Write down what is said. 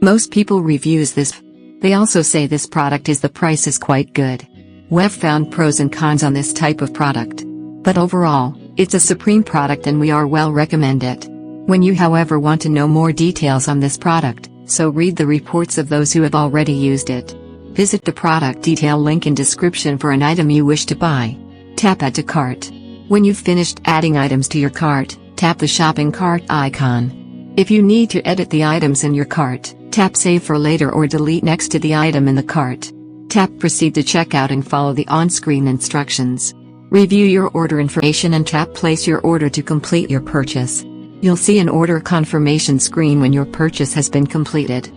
Most people reviews this. They also say this product the price is quite good. We've found pros and cons on this type of product. But overall, it's a supreme product and we are well recommend it. When you however want to know more details on this product, so read the reports of those who have already used it. Visit the product detail link in description for an item you wish to buy. Tap Add to Cart. When you've finished adding items to your cart, tap the shopping cart icon. If you need to edit the items in your cart, tap Save for later or delete next to the item in the cart. Tap Proceed to checkout and follow the on-screen instructions. Review your order information and tap Place your order to complete your purchase. You'll see an order confirmation screen when your purchase has been completed.